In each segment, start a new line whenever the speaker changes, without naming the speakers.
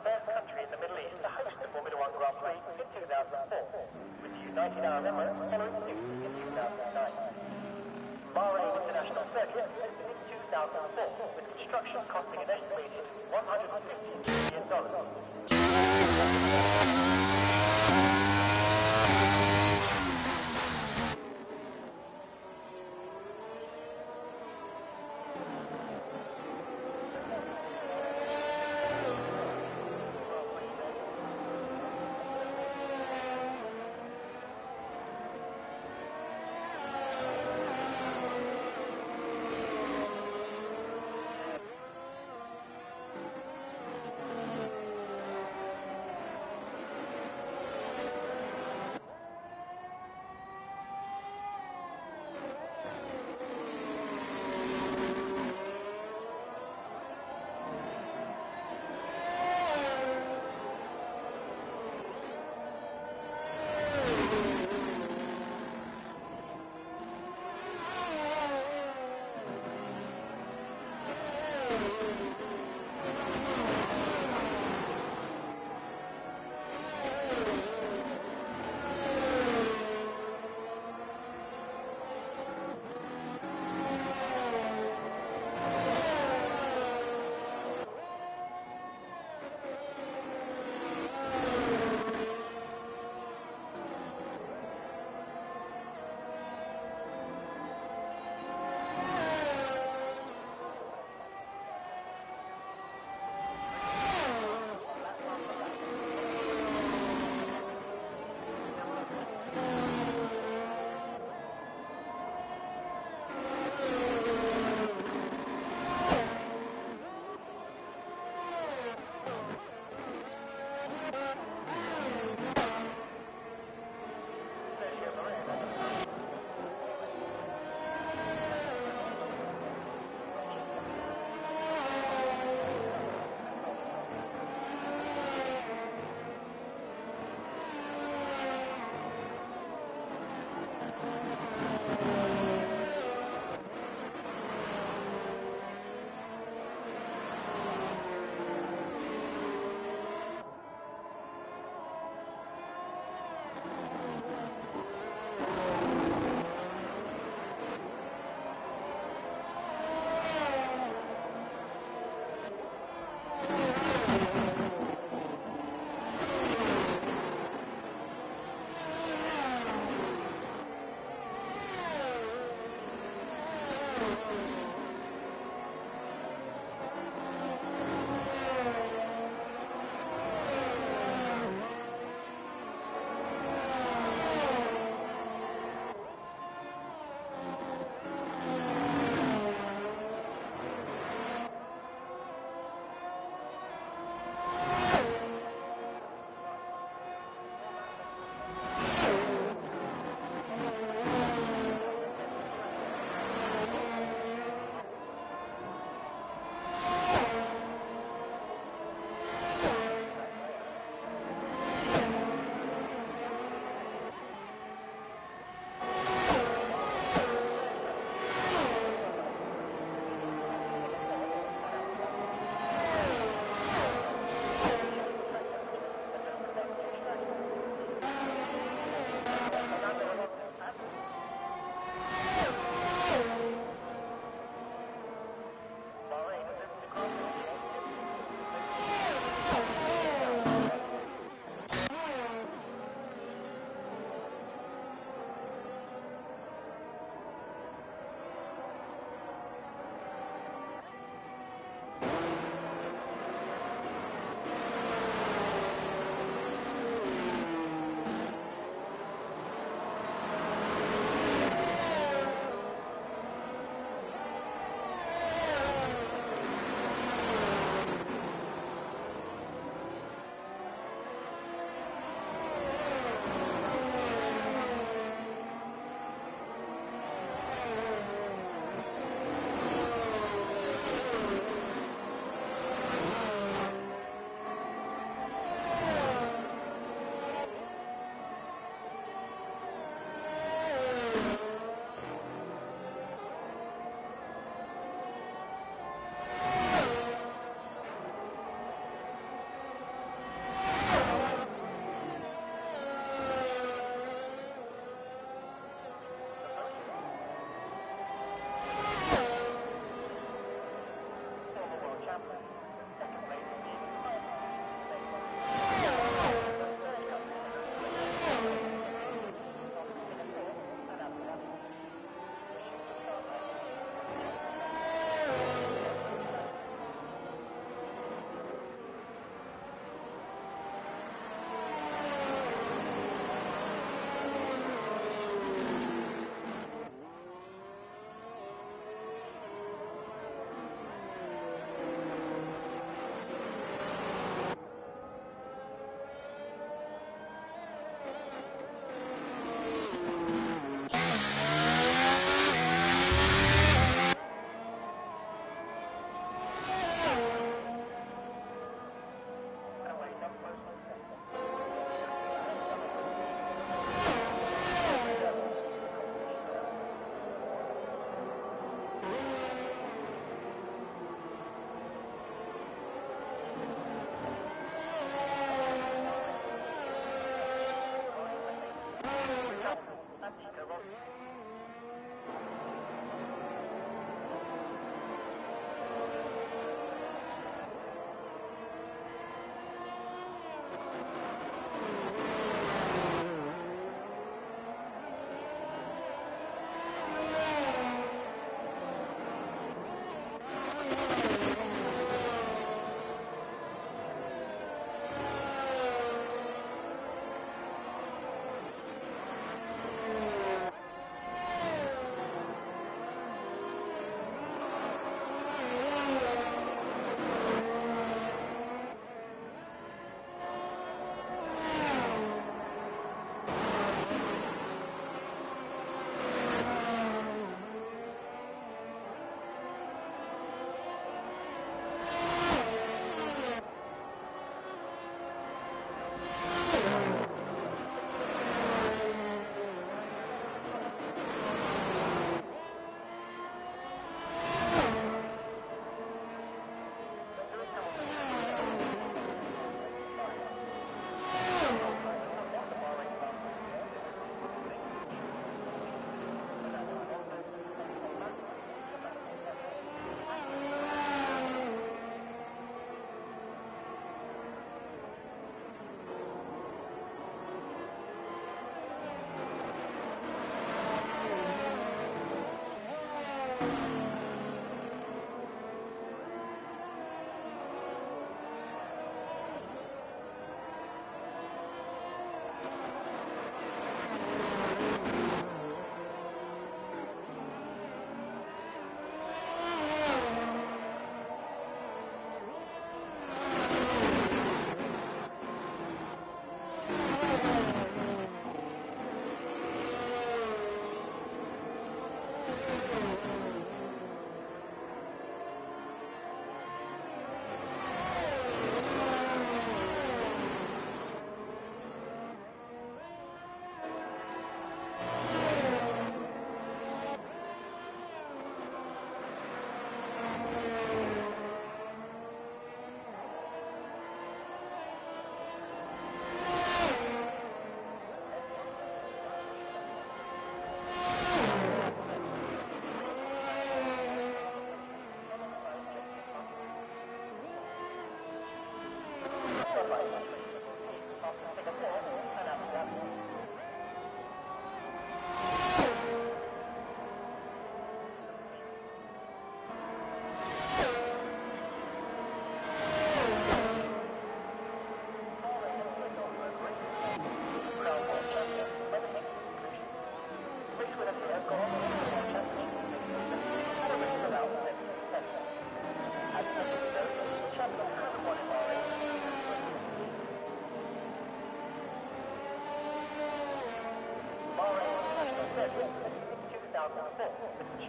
first country in the Middle East to host the Formula One Grand Prix in 2004, with the United Arab Emirates following suit in 2009. Bahrain International Circuit opened in 2004, with construction costing an estimated $150 million.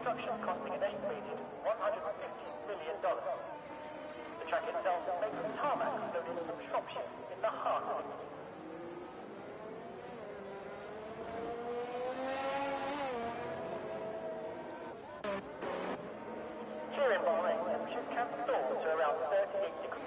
construction costing an estimated $150 million. The track itself made from tarmac loaded from Shropshire in the heart of England. Here in Bahrain, temperatures can soar to around 38 degrees.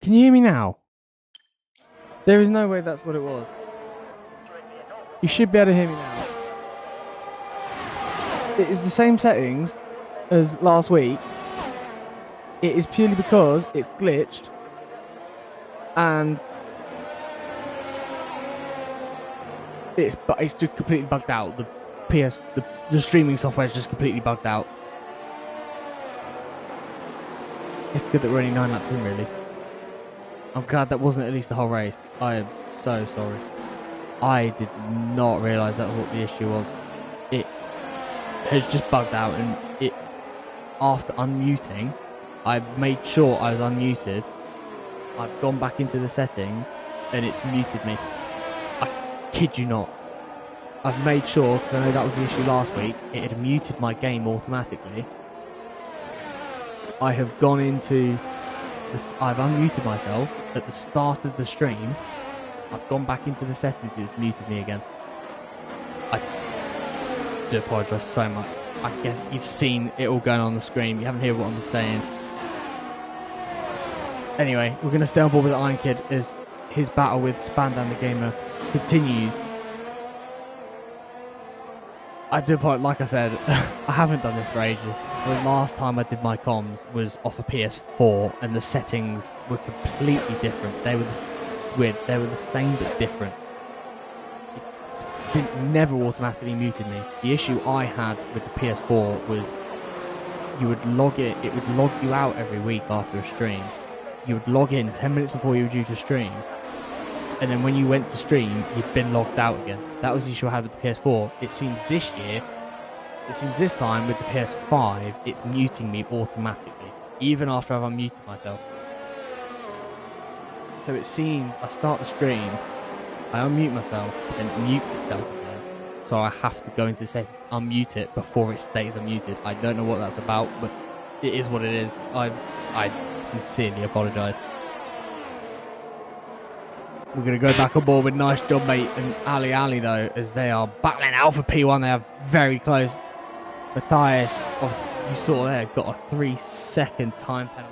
Can you hear me now? There is no way that's what it was. You should be able to hear me now. It is the same settings as last week. It is purely because it's glitched and it's just completely bugged out. The streaming software is just completely bugged out. It's good that we're only 9 laps in, really. I'm glad that wasn't at least the whole race. I am so sorry. I did not realise that was what the issue was. It has just bugged out, and after unmuting, I made sure I was unmuted. I've gone back into the settings, and it's muted me. I kid you not. I've made sure, because I know that was the issue last week, it had muted my game automatically. I have gone into I've unmuted myself at the start of the stream. I've gone back into the settings, it's muted me again. I do apologise so much. I guess you've seen it all going on the screen. You haven't heard what I'm saying. Anyway, we're going to stay on board with the Iron Kid as his battle with Spandan the Gamer continues. I do apologize, like I said, I haven't done this for ages. The last time I did my comms was off a PS4 and the settings were completely different. They were the same but different. It never automatically muted me. The issue I had with the PS4 was you would log it would log you out every week after a stream. You would log in 10 minutes before you were due to stream, and then when you went to stream, you'd been logged out again. That was the issue I had with the PS4. It seems this time with the PS5, it's muting me automatically, even after I've unmuted myself. So it seems I start the stream, I unmute myself, and it mutes itself again. So I have to go into the settings, unmute it before it stays unmuted. I don't know what that's about, but it is what it is. I sincerely apologise. We're going to go back on board with Nice Job Mate and Ali though, as they are battling out for P1. They are very close. Matthias, obviously, you saw there, got a 3-second time penalty.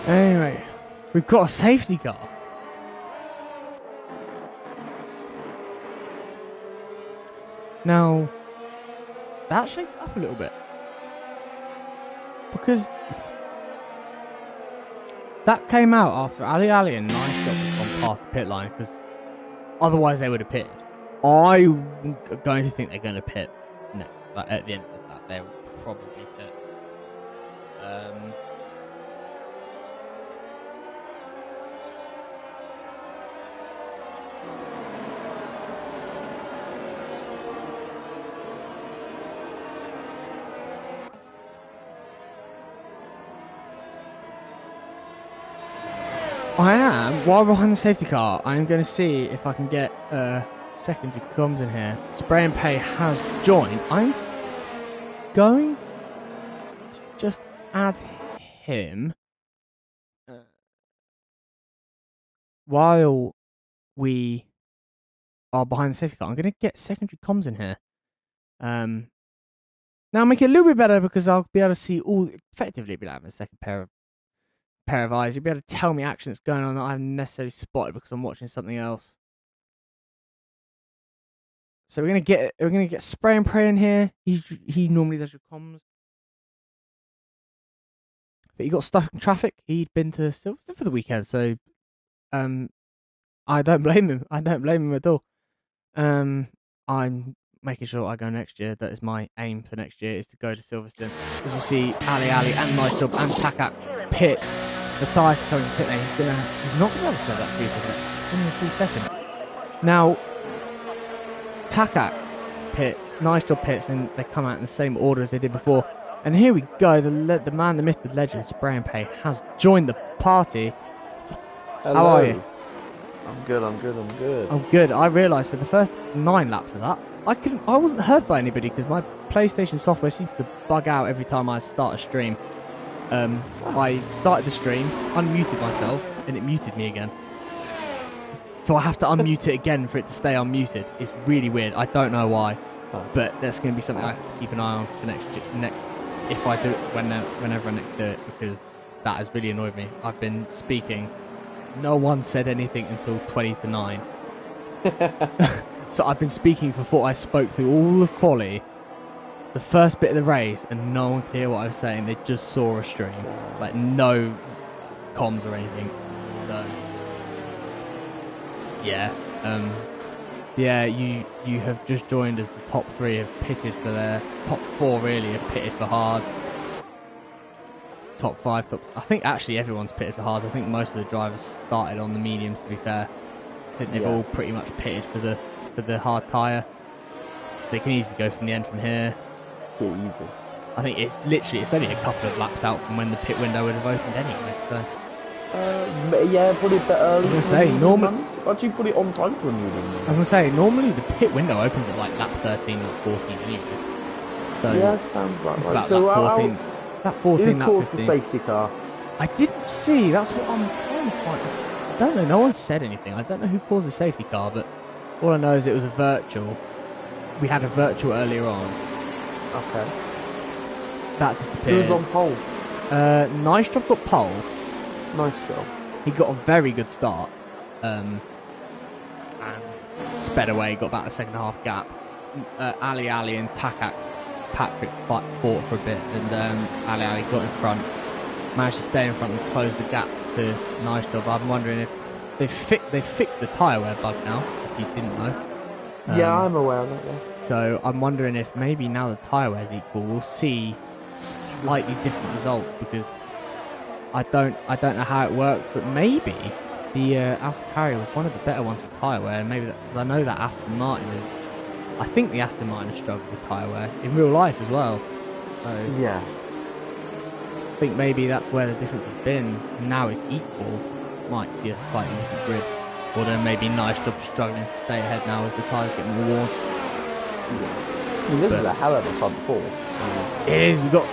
Anyway, we've got a safety car. Now, that shakes up a little bit. Because that came out after Ali and Nice Job had gone past the pit line, because otherwise they would have pitted. I'm going to think they're going to pit next. Like at the end of this lap, they will probably pit. I am, while behind the safety car, I'm going to see if I can get secondary comms in here. Spray and Pay has joined. I'm going to just add him while we are behind the safety car. I'm going to get secondary comms in here. Now make it a little bit better because I'll be able to see all, effectively be able to have a second pair of eyes. You'll be able to tell me action that's going on that I haven't necessarily spotted because I'm watching something else. So we're gonna get Spray and Pray in here. He normally does your comms, but he got stuck in traffic. He'd been to Silverstone for the weekend, so I don't blame him. I don't blame him at all. I'm making sure I go next year. That is my aim for next year, is to go to Silverstone. As we see Ali and Nice Job and Takat pit Matthias is coming to pit lane. He's not going to be able to serve that 3 seconds. Only 3 seconds. Now, Takax pits, nice job pits, and they come out in the same order as they did before. And here we go, the man, the myth, the legend, Spray and Pay has joined the party.
Hello.
How are you?
I'm good.
I'm good. I realised for the first 9 laps of that, I wasn't heard by anybody because my PlayStation software seems to bug out every time I start a stream. I started the stream, unmuted myself, and it muted me again. So I have to unmute it again for it to stay unmuted. It's really weird. I don't know why, but that's going to be something I have to keep an eye on for next if I do it whenever I next do it, because that has really annoyed me. I've been speaking. No one said anything until 20 to 9. So I've been speaking for I spoke through all of quali, the first bit of the race, and no one could hear what I was saying. They just saw a stream, like no comms or anything. So yeah, you have just joined as the top 3 have pitted for their top 4 really have pitted for hards. Top 5, I think actually everyone's pitted for hards. I think most of the drivers started on the mediums, to be fair. I think they've all pretty much pitted for the hard tyre. So they can easily go from the end from here.
Yeah, easy.
I think it's only a couple of laps out from when the pit window would have opened anyway, so.
Yeah, probably a bit early.
I was going to say, normally...
Actually, put it on time for a medium.
I was going to say, normally the pit window opens at like lap 13 or 14 anyway. So
yeah, sounds about right.
So lap 14. Lap 14,
who caused
15.
the safety car?
I didn't see. That's what I'm trying to find. I don't know. No one said anything. I don't know who caused the safety car, but all I know is it was a virtual. We had a virtual earlier on.
Okay.
That disappeared.
Who was on pole?
Nice job got pole.
Nice job.
He got a very good start. And sped away. Got about a second half gap. Ali and Takax Patrick fought for a bit, and Ali got in front, managed to stay in front and close the gap to Nice job. I'm wondering if they fixed the tyre wear bug now, if you didn't know.
Yeah, I'm aware of that, yeah.
So I'm wondering if maybe now the tyre wear is equal, we'll see slightly different results, because I don't know how it works, but maybe the AlphaTauri was one of the better ones for tyre wear, and maybe because I know that Aston Martin is. I think the Aston Martin has struggled with tyre wear in real life as well. So
yeah.
I think maybe that's where the difference has been. Now it's equal. Might see a slightly different grid. Or then maybe Nice job struggling to stay ahead now as the tyres get more worn.
I mean, this is a hell of a front 4.
It is. We've got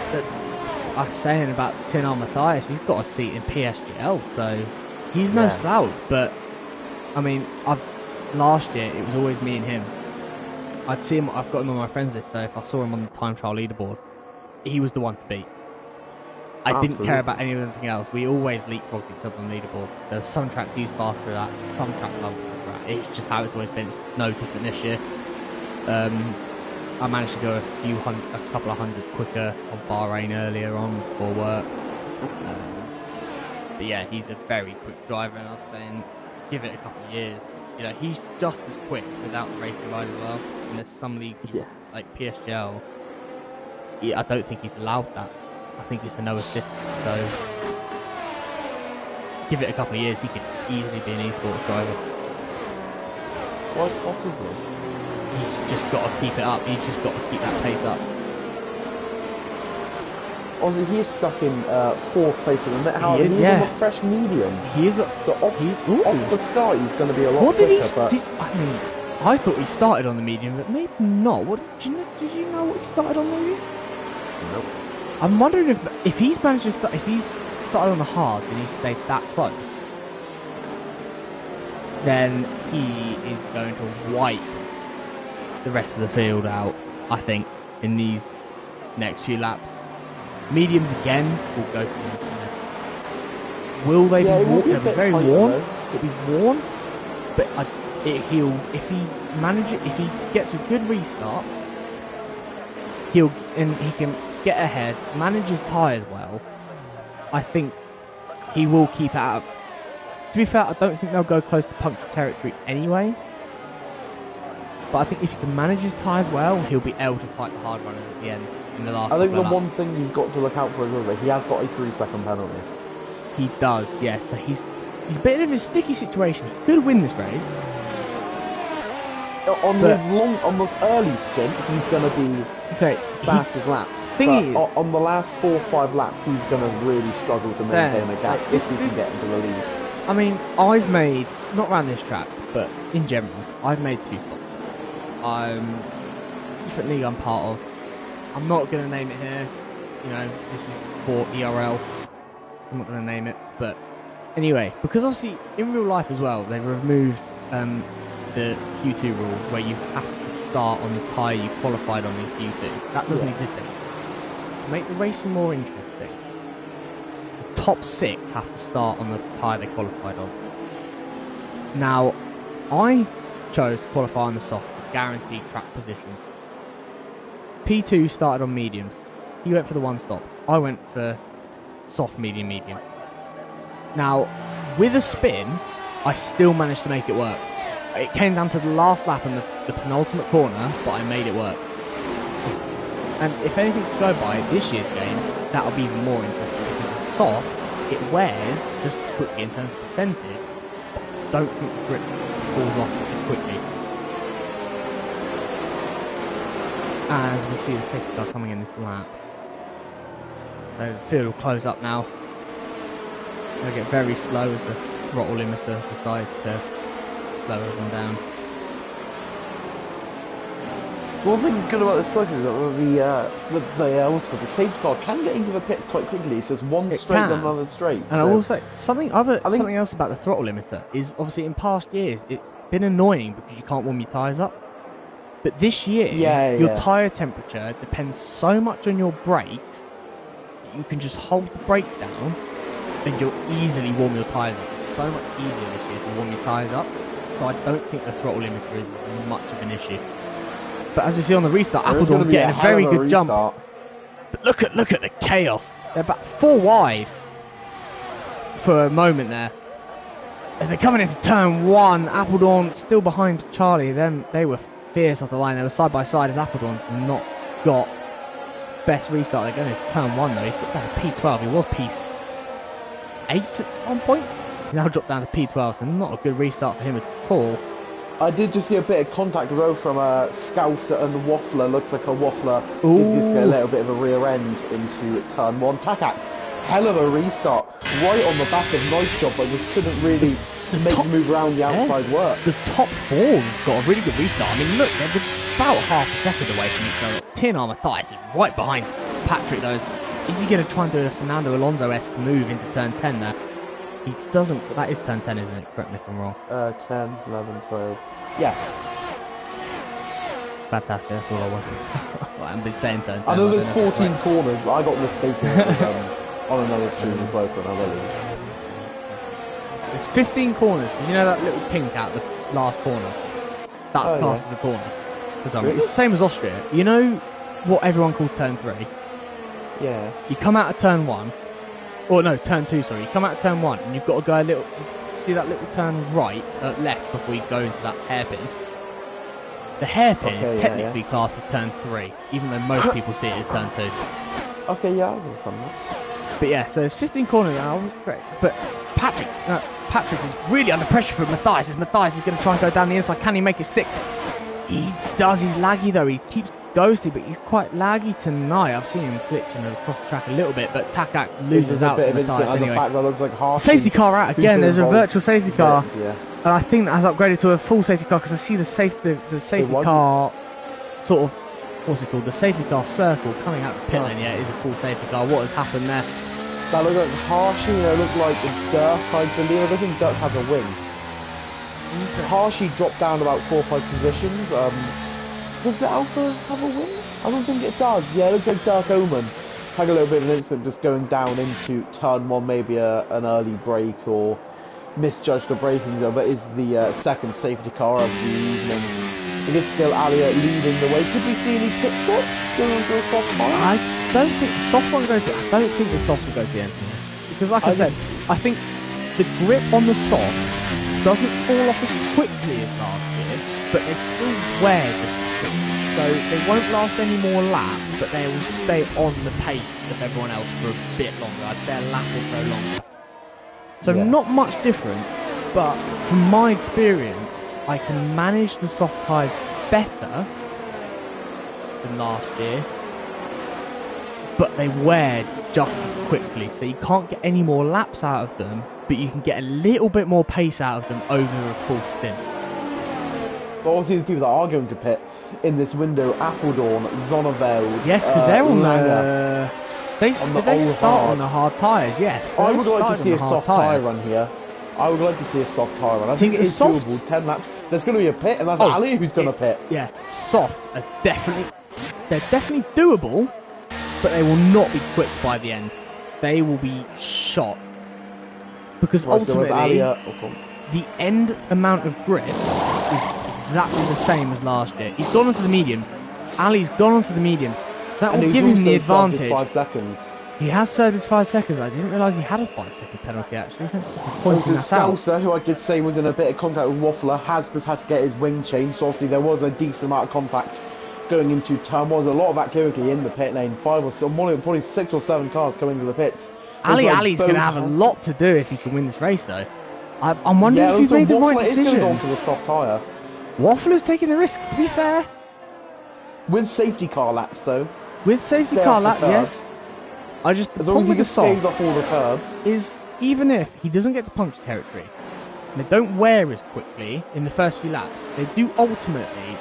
us saying about Tinar Matthias. He's got a seat in PSGL, so he's no slouch. But I mean, last year it was always me and him. I'd see him. I've got him on my friends list, so if I saw him on the time trial leaderboard, he was the one to beat. I didn't care about anything else. We always leapfrogged each other on the leaderboard. There's some tracks he's faster at, some tracks I'm faster at. It's just how it's always been. It's no different this year. I managed to go a couple of hundred quicker on Bahrain earlier on before work. But yeah, he's a very quick driver, and I was saying, give it a couple of years. You know, he's just as quick without the racing ride as well. And there's some leagues like PSGL. I don't think he's allowed that. I think it's a no assist. So give it a couple of years, he could easily be an esports driver.
Quite possibly.
He's just got to keep it up. He's just got to keep that pace up.
Obviously, he is stuck in 4th place at the minute. However, he's on a fresh medium.
He is.
So off the start, he's going to be a lot
what
quicker.
I mean, I thought he started on the medium, but maybe not. Did you know what he started on the medium?
Nope.
I'm wondering if he's managed to start. If he's started on the hard and he stayed that close, then he is going to wipe the rest of the field out. I think in these next few laps. Mediums again will go to the internet. Will they be worn? They'll be very worn. It'll be worn. But if he gets a good restart, he can get ahead, manage his tyres well. I think he will keep it out. To be fair, I don't think they'll go close to puncture territory anyway. But I think if he can manage his tyres well, he'll be able to fight the hard runners at the end. In the last
I think the one thing you've got to look out for is that he has got a 3-second penalty.
He does, yes. So he's a bit of a sticky situation. He could win this race.
On this early stint, he's going to be fastest laps. On the last 4 or 5 laps, he's going to really struggle to maintain a gap if he can get into the lead.
I mean, I've made, not around this track, but in general, I've made 2 stops. Different league I'm part of. I'm not going to name it here. You know, this is for ERL. I'm not going to name it. But anyway, because obviously in real life as well, they've removed the Q2 rule where you have to start on the tyre you qualified on in Q2. That doesn't exist anymore. To make the racing more interesting, the top 6 have to start on the tyre they qualified on. Now, I chose to qualify on the soft to guarantee track position. P2 started on mediums. He went for the 1 stop. I went for soft, medium, medium. Now, with a spin, I still managed to make it work. It came down to the last lap and the penultimate corner, but I made it work. And if anything to go by this year's game, that'll be even more interesting. Because the soft, it wears just as quickly in terms of percentage, but I don't think the grip falls off as quickly. As we see the safety car coming in this lap. So the field will close up now. They'll get very slow as the throttle limiter decides to slow everyone down.
One thing good about this circuit is that the safety car can get into the pits quite quickly. So it's one straight and another straight.
And I will say something else about the throttle limiter is obviously in past years it's been annoying because you can't warm your tyres up. But this year, your tyre temperature depends so much on your brakes that you can just hold the brake down and you'll easily warm your tyres up. It's so much easier this year to warm your tyres up. So I don't think the throttle limiter is much of an issue. But as we see on the restart, Appledorn getting a very good jump. But look at the chaos. They're about 4 wide for a moment there. As they're coming into turn 1, Appledorn still behind Charlie. They were fierce off the line. They were side by side as Appledorn not got best restart. They're going to turn 1 though. He's got down to P12. He was P8 at one point. He's now dropped down to P12, so not a good restart for him at all.
I did just see a bit of contact row from Scouser and the Waffler. Looks like a Waffler did just get a little bit of a rear end into turn 1. Takax, hell of a restart. Right on the back of Nice Job, but just couldn't really make the move around the outside work.
The top 4 got a really good restart. I mean, look, they're about half a second away from each other. Tin Armour Thighs is right behind Patrick, though. Is he going to try and do a Fernando Alonso-esque move into turn 10 there? He doesn't. That is turn 10, isn't it? Correct me if I'm wrong.
10, 11, 12. Yes.
Fantastic. That's all I want. I've been saying turn 10.
I know there's 14 corners. I got mistaken on another stream as well for another league.
There's 15 corners. Did you know that little pink out the last corner? That's classed as a corner. For some reason. It's the same as Austria. You know what everyone calls turn 3?
Yeah.
You come out of turn 1. Or no, turn 2, sorry. You come out of turn 1 and you've got to go do that little turn left before you go into that hairpin. The hairpin is technically classed as turn 3, even though most people see it as turn 2.
Okay, yeah, I'll go from that.
But yeah, so there's 15 corners now. But Patrick is really under pressure from Matthias. As Matthias is going to try and go down the inside. Can he make it stick? He does. He's laggy though. He keeps ghosty, but he's quite laggy tonight. I've seen him glitching across the track a little bit, but Takax loses out to Matthias anyway.
Looks like
safety car out again. There's a virtual safety car,
and
I think that has upgraded to a full safety car because I see the safety car sort of, what's it called? The safety car circle coming out of the pit lane. Yeah, it is a full safety car. What has happened there?
That looked like Harshy. It looked like Dirk. I believe. I don't think Dirk has a wing. Harshy dropped down about 4 or 5 positions. Does the Alpha have a win? I don't think it does. Yeah, it looks like Dark Omen had a little bit of an incident just going down into turn 1, maybe an early break or misjudged the braking zone, but is the second safety car of the evening. It is still Alia leading the way. Could we see any pit stops going on to a soft one?
I don't think the soft one goes to the end here. Because like I said, I think the grip on the soft doesn't fall off as quickly as last year, but they still wear the grip. So they won't last any more laps, but they will stay on the pace of everyone else for a bit longer. I'd say a lap or so longer. So
Yeah.
not much different, but from my experience, I can manage the soft tyres better than last year, but they wear just as quickly. So you can't get any more laps out of them, but you can get a little bit more pace out of them over a full stint.
But obviously, the people that are going to pit in this window, Appledorn, Zonneveld,
Yes, because they're on
Langer.
They
On the
they
old
start
hard.
on the hard tyres, yes.
I
They
would like to
started
see
on
a
the hard
soft tyre run here. I would like to see a soft tyre run. I
See,
think it
the
is
softs-
doable. 10 laps. There's going to be a pit, and that's
Oh,
Ali who's going to
it's-
pit.
Yeah, softs are they're definitely doable, but they will not be quick by the end. They will be shot. Because
Right, so with
ultimately,
Ali,
the end amount of grip is exactly the same as last year. He's gone onto the mediums. Ali's gone onto the mediums. That
and
will
he's
give him
also
the
served his
advantage.
5 seconds.
He has served his 5 seconds. I didn't realise he had a 5-second penalty, actually. Thanks for pointing
Also,
that out.
Scouser, who I did say was in a bit of contact with Waffler, has just had to get his wing changed. So obviously, there was a decent amount of contact going into turn one. A lot of that chemically in the pit lane. 5 or so, probably 6 or 7 cars coming into the pits.
Ali's going to have a lot to do if he can win this race, though. I'm wondering
Yeah,
if he's
also
made the
Waffler
right
is going to
decision.
go on for the soft tyre.
Waffler's taking the risk, to be fair.
With safety car laps, though.
With safety
Stay
car
off the
lap,
curbs.
yes. I just, the
As long as
problem
he
with the
just stays
soft
off all the curbs.
is, even if he doesn't get to puncture territory, and they don't wear as quickly in the first few laps, they do ultimately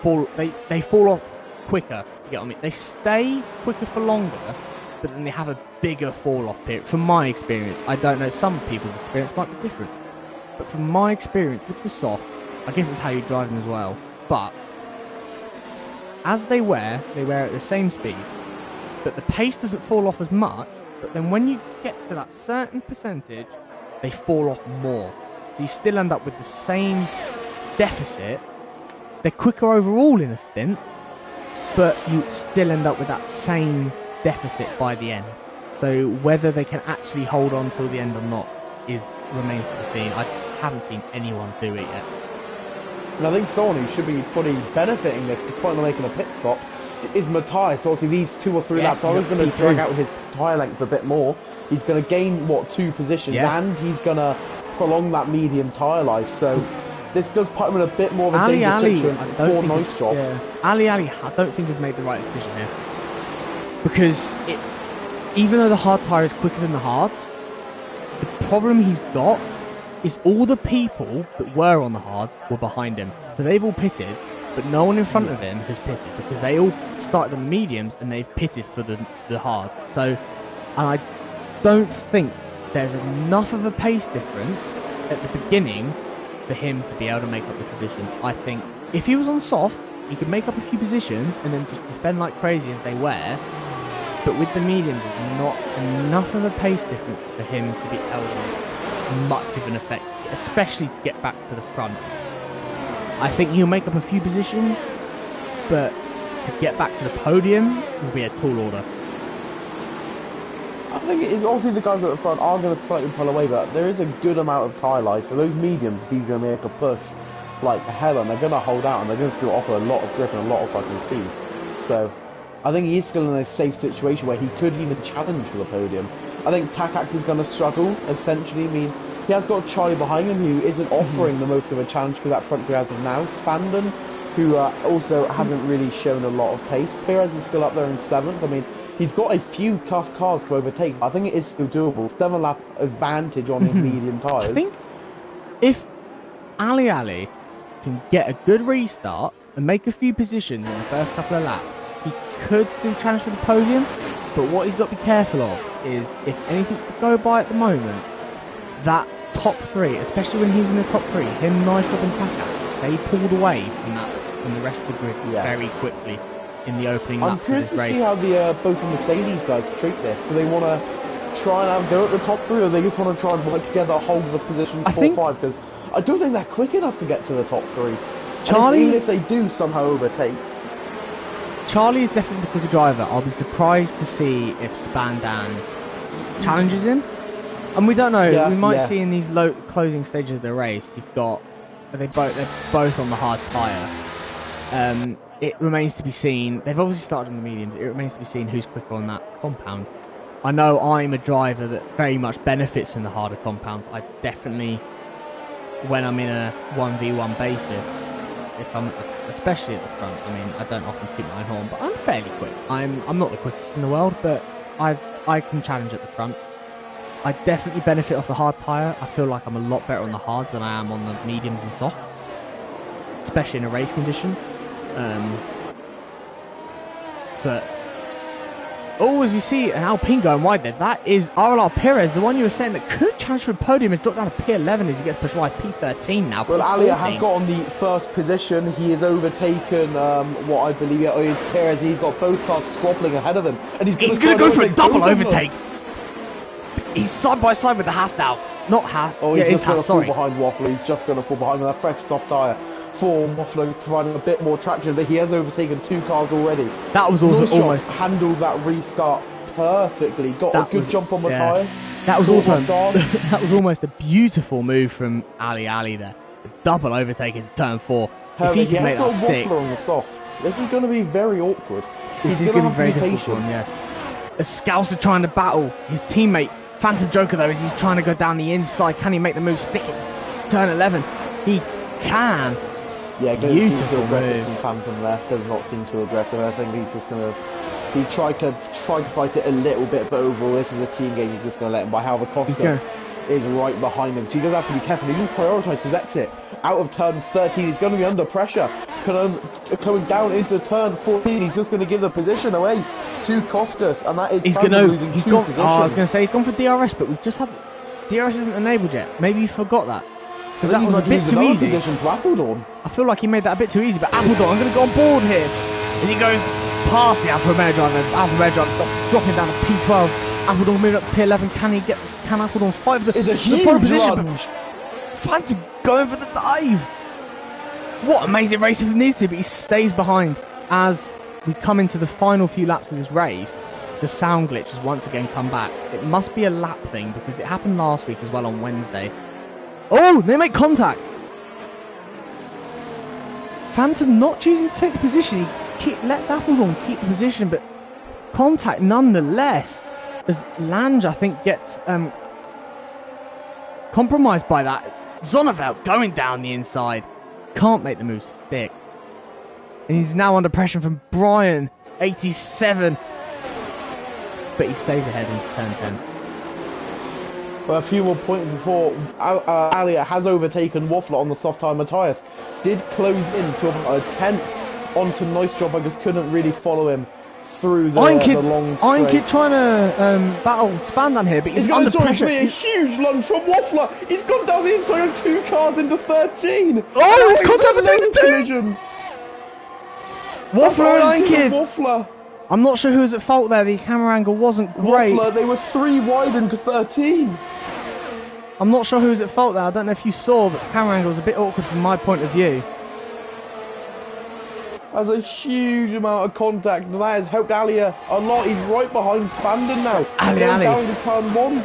fall, they fall off quicker, you get what I mean? They stay quicker for longer, but then they have a bigger fall-off period. From my experience, I don't know, some people's experience might be different, but from my experience with the softs, I guess it's how you drive them as well, but as they wear at the same speed, but the pace doesn't fall off as much, but then when you get to that certain percentage, they fall off more. So you still end up with the same deficit. They're quicker overall in a stint, but you still end up with that same deficit by the end. So whether they can actually hold on till the end or not remains to be seen. I haven't seen anyone do it yet.
And I think someone who should be probably benefiting this, despite not making a pit stop, is Matthias. So obviously these 2 or 3
Yes,
laps, I was
he's
going
got
to drag
P2.
out his tyre length a bit more. He's going to gain, 2 positions,
Yes.
and he's going to prolong that medium tyre life. So this does put him in a bit more of a
Ali,
dangerous situation
I
for
don't think
Nice Job.
yeah. Ali, I don't think has made the right decision here. Because even though the hard tyre is quicker than the hards, the problem he's got is all the people that were on the hards were behind him. So they've all pitted, but no one in front of him has pitted because they all started on the mediums and they've pitted for the hard. So, and I don't think there's enough of a pace difference at the beginning for him to be able to make up the position. I think if he was on softs, he could make up a few positions and then just defend like crazy as they were. But with the mediums, there's not enough of a pace difference for him to be able to make much of an effect, especially to get back to the front. I think he'll make up a few positions, but to get back to the podium will be a tall order.
I think it is obviously the guys at the front are going to slightly pull away, but there is a good amount of tyre life. For those mediums, he's going to make a push like hell, and they're going to hold out, and they're going to still offer a lot of grip and a lot of fucking speed. So I think he is still in a safe situation where he could even challenge for the podium. I think Takax is going to struggle, essentially. I mean, he has got Charlie behind him who isn't offering the most of a challenge for that front three as of now. Spandon, who also hasn't really shown a lot of pace. Perez is still up there in 7th. I mean, he's got a few tough cars to overtake. I think it is still doable. 7 lap advantage on his medium tyres.
I think if Ali can get a good restart and make a few positions in the first couple of laps, he could still challenge for the podium. But what he's got to be careful of is if anything's to go by at the moment, that top 3, especially when he was in the top 3, him, Nystrom and Takac, they pulled away from the rest of the grid very quickly in the opening
I'm
laps of
curious
this
to
race.
see how the both the Mercedes guys treat this. Do they want to try and have go at the top 3, or they just want to try and work together, hold the positions 4-5? Because I don't think they're quick enough to get to the top 3.
Charlie,
even if they do somehow overtake.
Charlie is definitely the quicker driver. I'll be surprised to see if Spandan challenges him. And we don't know.
Yes,
we might see in these closing stages of the race, they're both on the hard tyre. It remains to be seen. They've obviously started on the mediums. It remains to be seen who's quicker on that compound. I know I'm a driver that very much benefits from the harder compounds. I definitely, when I'm in a 1v1 basis, if I'm, especially at the front, I mean, I don't often toot my horn, but I'm fairly quick. I'm not the quickest in the world, but I can challenge at the front. I definitely benefit off the hard tyre. I feel like I'm a lot better on the hards than I am on the mediums and soft, especially in a race condition. But as we see an Alpine going wide there, that is RLR Perez, the one you were saying that could challenge for a podium, has dropped down to P11 as he gets pushed wide P13 now.
Well, Alia has got on the first position. He has overtaken what I believe is Perez. He's got both cars squabbling ahead of him, and he's going to
go for a double overtake. He's side by side with the Haas now. Not Haas.
Oh, he's just going to fall
sorry.
behind Waffler. He's just going to fall behind with a fresh soft tyre. For Waffler providing a bit more traction, but he has overtaken 2 cars already.
That was also almost
handled that restart perfectly. Got a good jump on the tyre.
That was also that was almost a beautiful move from Ali there. The double overtake into turn 4. If he can make that stick.
Waffler on the soft. This is going to be very awkward.
This is going to be very difficult for him, yes. As Scouser trying to battle his teammate Phantom Joker though, as he's trying to go down the inside. Can he make the move? Stick it. Turn 11. He can.
Yeah, doesn't seem too aggressive from Phantom there. Does not seem too aggressive. I think he's just going to... He tried to fight it a little bit, but overall this is a team game. He's just going to let him by. However, Costas is right behind him, so he does have to be careful. He just prioritised his exit. Out of turn 13, he's going to be under pressure. Coming down into turn 14, he's just going to give the position away to Costas, and that is losing 2 positions.
I was going to say he's gone for DRS, but we've just had... DRS isn't enabled yet. Maybe you forgot that. Because that was a bit too easy.
Position to Appledorn.
I feel like he made that a bit too easy, but Appledorn, I'm going to go on board here. As he goes past the Alfa Romeo driver, dropping down to P12. Appledorn moving up to P11. Can Appledorn fight for the pole position? Phantom going for the dive. What amazing racing from these two, but he stays behind as we come into the final few laps of this race. The sound glitch has once again come back. It must be a lap thing because it happened last week as well on Wednesday. Oh, they make contact. Phantom not choosing to take the position. He lets Appledorn keep the position, but contact nonetheless. As Lange, I think, gets compromised by that. Zonneveld going down the inside. Can't make the move stick. And he's now under pressure from Brian, 87. But he stays ahead in turn 10.
But a few more points before Alia has overtaken Waffler on the soft tyre. Matthias did close in to about a 10th onto Nice Job. I just couldn't really follow him through the long straight.
Iron trying to battle Spandan here, but he's under pressure.
A huge lunge from Waffler. He's gone down the inside of 2 cars into 13.
Oh, it's contact between the 2. Waffler and Iron Kid.
Waffler.
I'm not sure who was at fault there. The camera angle wasn't great.
Waffler, they were 3 wide into 13.
I'm not sure who was at fault there. I don't know if you saw, but the camera angle was a bit awkward from my point of view.
There's a huge amount of contact, and that has helped Alia a lot. He's right behind Spandon now.
Ali.
Down to turn 1.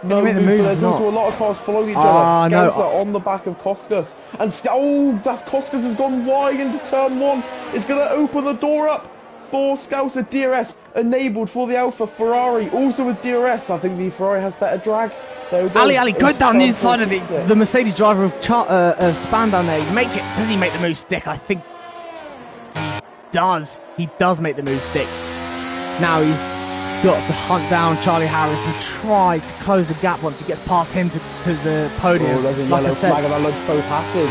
No move, but there's also a lot of cars following each other. Scouser on the back of Koskas. And that's Koskas has gone wide into turn 1. It's going to open the door up for Scouser. DRS enabled for the Alfa Ferrari. Also with DRS, I think the Ferrari has better drag. There we go.
Ali going down the inside of the Mercedes driver of Spandan there. Does he make the move stick? I think he does make the move stick. Now he's got to hunt down Charlie Harris and try to close the gap once he gets past him to the podium.
Oh, there's a yellow flag, and that looks both Hasses.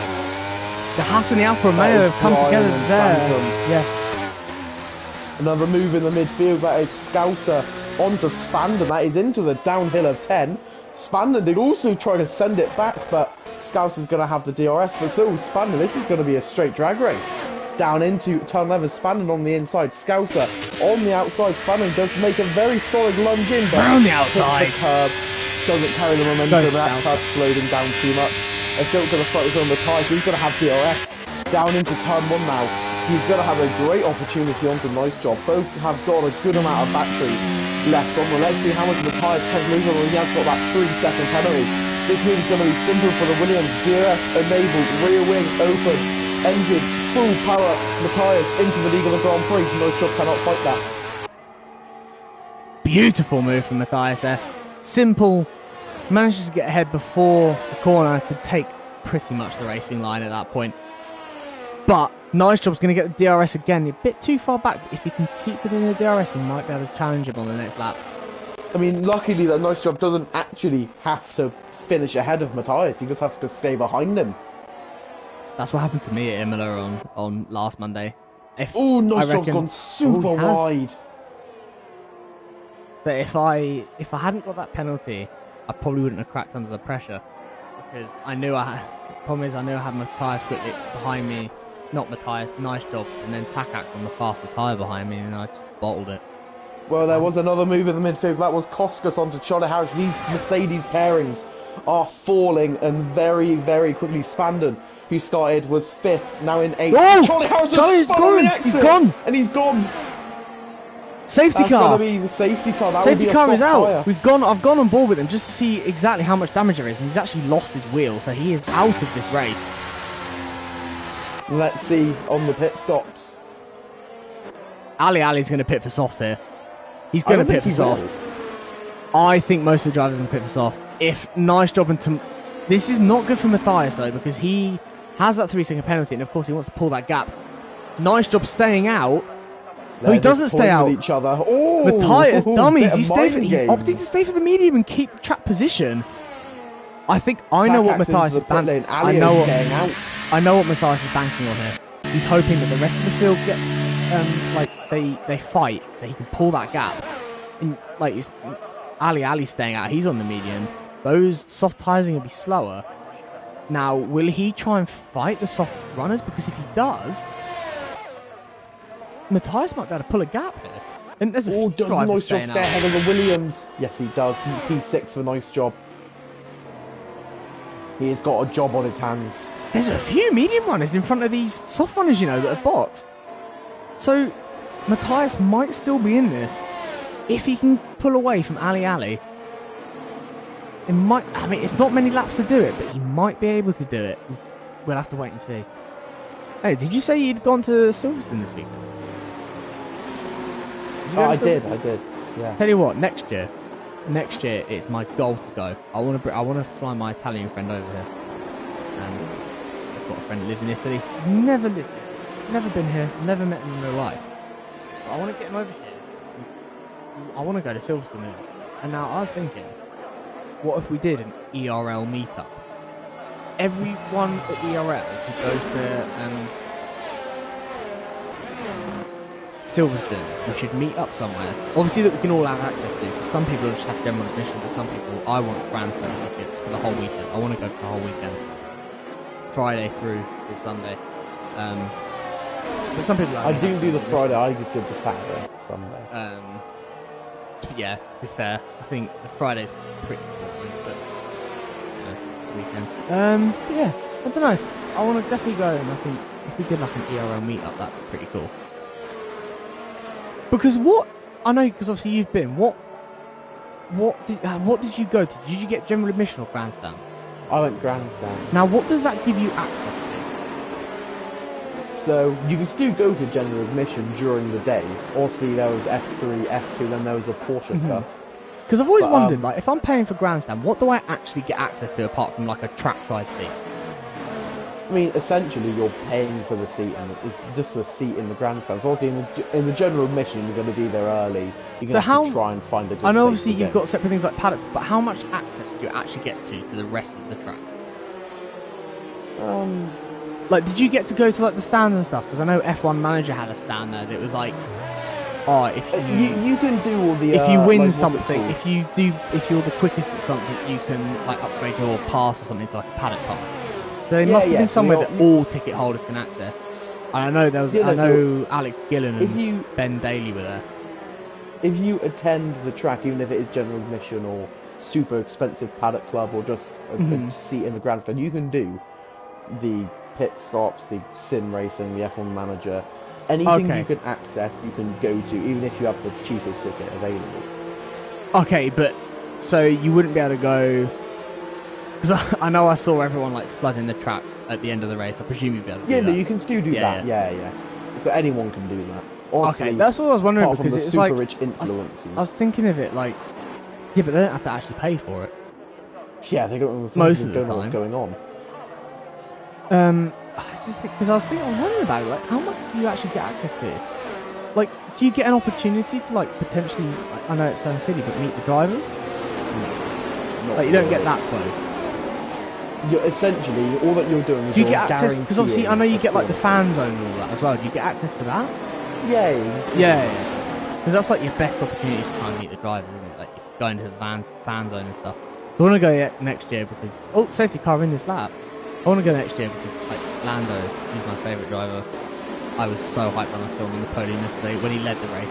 The Haas and the Alfa Romeo have come together there. Yes.
Another move in the midfield, that is Scouser onto Spandon. That is into the downhill of 10. Spandon did also try to send it back, but Scouser's going to have the DRS. But so Spandon, this is going to be a straight drag race. Down into turn 11, Spandon on the inside, Scouser on the outside. Spandon does make a very solid lunge in, but
on the outside.
The curb doesn't carry the momentum. That curb's slowing down too much. They're still going to focus on the tyre, so he's going to have DRS. Down into turn 1 now. He's going to have a great opportunity onto Nice Job. Both have got a good amount of battery left on. Well, let's see how much of the tyres can lose on. He has got that 3-second penalty. This move is going to be simple for the Williams. DRS enabled, rear wing open, engine full power. Matthias into the lead of the Grand Prix. Nice Job cannot fight that.
Beautiful move from Matthias there. Simple. Manages to get ahead before the corner could take pretty much the racing line at that point. But Nice Job's going to get the DRS again. A bit too far back, but if he can keep within the DRS, he might be able to challenge him on the next lap.
I mean, luckily that Nice Job doesn't actually have to finish ahead of Matthias. He just has to stay behind him.
That's what happened to me at Imola on last Monday.
Oh, Nice Job's gone super wide.
So if I hadn't got that penalty, I probably wouldn't have cracked under the pressure, because I knew I had Matthias quickly behind me, not Matthias, Nice Job, and then Takacs on the faster tyre behind me, and I just bottled it.
Well, there was another move in the midfield. That was Koskas onto Charlie Harris. These Mercedes pairings are falling, and very, very quickly. Spandon, who started, was 5th, now in 8th.
Oh!
Charlie Harris has spun on the exit,
he's gone!
And he's gone!
Safety
That's
car!
That's going to be the safety car. That
Safety
would be
car
a
is
soft
out.
tyre.
I've gone on board with him just to see exactly how much damage there is, and he's actually lost his wheel, so he is out of this race.
Let's see on the pit stops.
Ali's going to pit for softs here. He's going to pit for softs. I think most of the drivers are going to pit for softs. If Nice Job and this is not good for Matthias though, because he has that 3-second penalty, and of course he wants to pull that gap. Nice Job staying out. No, he doesn't stay out.
Each other. Oh,
Matthias, dummies. He opted to stay for the medium and keep the track position. I know what Matthias is banking. I know what Matthias is banking on here. He's hoping that the rest of the field gets they fight, so he can pull that gap. And Ali's staying out. He's on the medium. Those soft tyres are going to be slower. Now, will he try and fight the soft runners? Because if he does, Matthias might be able to pull a gap here. And there's a few
does
drivers
Nice Job
staying
stay
out.
ahead of the Williams? Yes, he does. P6 for Nice Job. He has got a job on his hands.
There's a few medium runners in front of these soft runners, that are boxed. So, Matthias might still be in this. If he can pull away from Ali. It might. I mean, it's not many laps to do it, but he might be able to do it. We'll have to wait and see. Hey, did you say you'd gone to Silverstone this weekend?
I did. Yeah.
Tell you what, next year it's my goal to go. I want to fly my Italian friend over here. I've got a friend that lives in Italy. He's never been here, never met him in real life. But I want to get him over here. I want to go to Silverstone. And now I was thinking, what if we did an ERL meetup? Everyone at ERL who goes to Silverstone, we should meet up somewhere. Obviously that we can all have access to, because some people just have general admission, but some people, I want grandstand tickets for the whole weekend. I want to go for the whole weekend. Friday through Sunday. But some people
I do the Friday, I just did the Saturday, Sunday.
Yeah, to be fair, I think the Friday's pretty important, but weekend. Yeah, I don't know. I want to definitely go, and I think if we did like an ERL meetup, that'd be pretty cool. Because because obviously you've been. What did you go to? Did you get general admission or grandstand?
I went grandstand.
Now, what does that give you access to?
So you can still go to general admission during the day. Obviously, there was F3, F2, then there was a Porsche stuff.
Because I've always wondered, if I'm paying for grandstand, what do I actually get access to apart from like a trackside seat?
I mean, essentially, you're paying for the seat, and it's just a seat in the grandstand. So obviously, in the general admission, you're going to be there early. You're going to have to try and find a good
I know
space
obviously
to
you've
get.
got separate things like paddock, but how much access do you actually get to the rest of the track? Like, did you get to go to like the stands and stuff? Because I know F1 Manager had a stand there that was like, if
you can do all the
if you win
like,
something, if you're the quickest at something, you can like upgrade your pass or something to like a paddock pass. So there must have been somewhere that all ticket holders can access. And I know there was, I know Alex Gillen and Ben Daly were there.
If you attend the track, even if it is general admission or super expensive paddock club or just a seat in the grandstand, you can do the pit stops, the sim racing, the F1 Manager, anything you can access, you can go to, even if you have the cheapest ticket available.
Okay, but so you wouldn't be able to go, because I know I saw everyone like flooding the track at the end of the race. I presume you'd be able to do that.
No, you can still do that. Yeah. So anyone can do that. Honestly,
Okay, that's all I was wondering
apart from
because
the
it's
super
like
rich influences.
I was thinking of it like, yeah, but they don't have to actually pay for it.
Yeah, they don't,
Most of the
don't know what's
time.
going on.
I just because I was wondering about it, like how much do you actually get access to? Like, do you get an opportunity to like potentially? Like, I know it sounds silly, but meet the drivers. Like you don't get that close.
You're essentially all that you're doing is
Do you get access? Because obviously, I know you get like the
performance.
fan zone and all that as well. Do you get access to that?
Yay!
Yeah. Because that's like your best opportunity to try and meet the drivers, isn't it? Like going to the fan zone and stuff. So I want to go next year because safety car in this lap. I want to go next year because like Lando, he's my favourite driver. I was so hyped when I saw him on the podium yesterday when he led the race.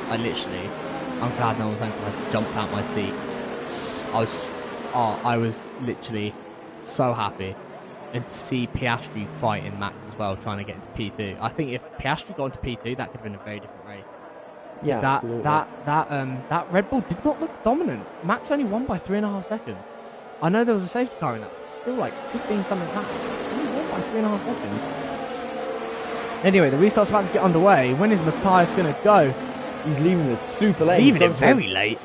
I'm glad no one was home because I jumped out my seat. I was literally so happy. And to see Piastri fighting Max as well, trying to get into P2. I think if Piastri got into P2, that could have been a very different race.
Yeah,
that Red Bull did not look dominant. Max only won by 3.5 seconds. I know there was a safety car in that, but still like 15 something laps. Only won by 3.5 seconds. Anyway, the restart's about to get underway. When is Matthias going to go?
He's leaving this super late.
Leaving it very late.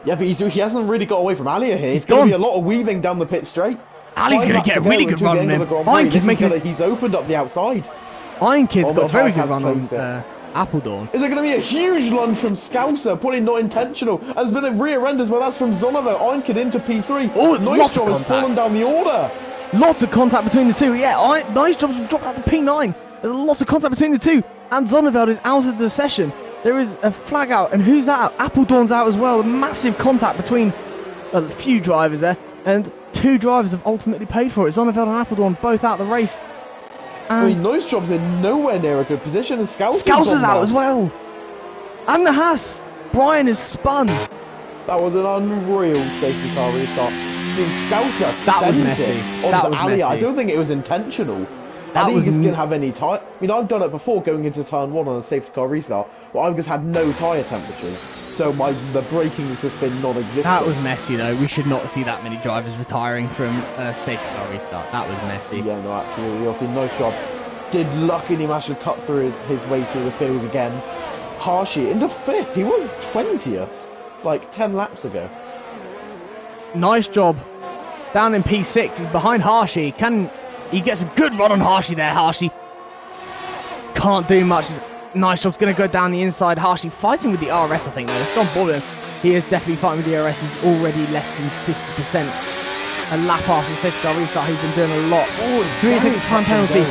Yeah, but he hasn't really got away from Alia here. It's going to be a lot of weaving down the pit straight.
Ali's going to get a really good run on him.
He's opened up the outside.
Iron Kid's got a very good run on Appledorn.
Is there going to be a huge lunge from Scouser? Probably not intentional. There's been a rear end as well. That's from Zonnevo. Iron Kid into P3.
Oh,
Nice Job has fallen down the order.
Lots of contact between the two. Yeah, Nice Job has dropped out to P9. There's lots of contact between the two. And Zonneveld is out of the session. There is a flag out. And who's out? Appledorn's out as well. A massive contact between a few drivers there. And 2 drivers have ultimately paid for it. Zonneveld and Appledorn both out of the race.
I mean, Nice Job's in nowhere near a good position. And
Scouser's out as well. And the Haas. Brian is spun.
That was an unreal safety car restart. I mean, Scouser
that was messy.
That was messy. I don't think it was intentional. I think he didn't have any tyre. I mean, I've done it before going into turn 1 on a safety car restart, but I've just had no tyre temperatures. So the braking has just been non-existent.
That was messy though. We should not see that many drivers retiring from a safety car restart. That was messy.
Yeah, no, absolutely. Obviously, Nice Job did luckily manage to cut through his way through the field again. Harshy into 5th. He was 20th, like 10 laps ago.
Nice Job. Down in P6. He's behind Harshy. He gets a good run on Harshy there, Harshy. Can't do much. Nice Job's going to go down the inside. Harshy fighting with the RS, I think, though. It's gone forward him. He is definitely fighting with the RS. He's already less than 50%. A lap after the safety car restart, he's been doing a lot.
Oh,
do you think it's time penalty?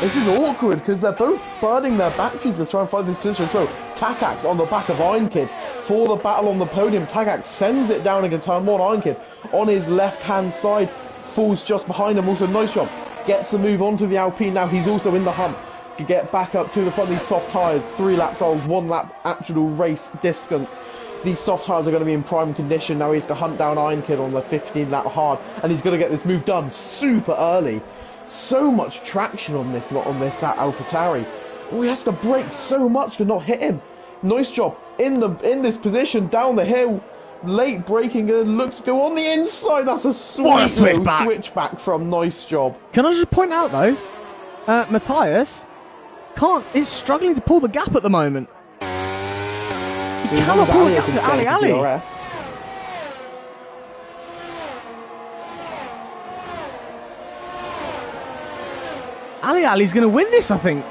This is awkward because they're both burning their batteries to try and find this position as well. Takax on the back of Iron Kid for the battle on the podium. Takax sends it down against turn 1. Iron Kid on his left-hand side. Falls just behind him. Also, Nice Job gets the move onto the Alpine. Now he's also in the hunt to get back up to the front. These soft tyres, 3 laps old, 1 lap actual race distance. These soft tyres are going to be in prime condition. Now he has to hunt down Iron Kid on the 15 lap hard, and he's going to get this move done super early. So much traction on this AlphaTauri. Oh, he has to brake so much to not hit him. Nice Job in this position down the hill. Late braking and look to go on the inside. That's a sweet switchback from Nice Job.
Can I just point out though, Matthias is struggling to pull the gap at the moment. He cannot pull the gap to Ali. Ali's going to win this, I think.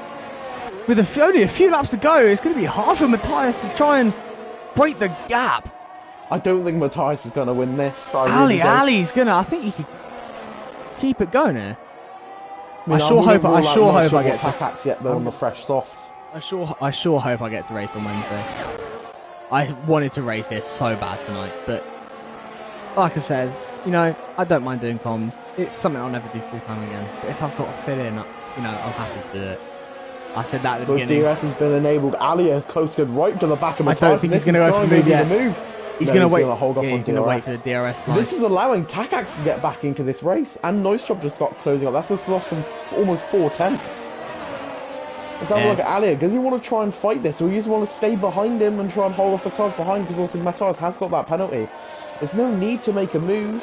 With only a few laps to go, it's going to be hard for Matthias to try and break the gap.
I don't think Matthias is going to win this.
Ali's going to. I think he could keep it going here. I sure hope I get
Takax yet though on the fresh soft.
I sure hope I get to race on Wednesday. I wanted to race here so bad tonight, but like I said, I don't mind doing comms. It's something I'll never do full time again. But if I've got to fit in, I'm happy to do it. I said that at the beginning.
DRS has been enabled. Ali has coasted right to the back of Matthias.
I don't think he's going to go for the move yet. He's going to wait. He's going to wait for the DRS point.
This is allowing Takax to get back into this race, and Nice Job to start closing up. That's just lost almost 4 tenths. Let's have a look at Ali. Does he want to try and fight this, or you just want to stay behind him and try and hold off the cars behind? Because also Matthias has got that penalty. There's no need to make a move.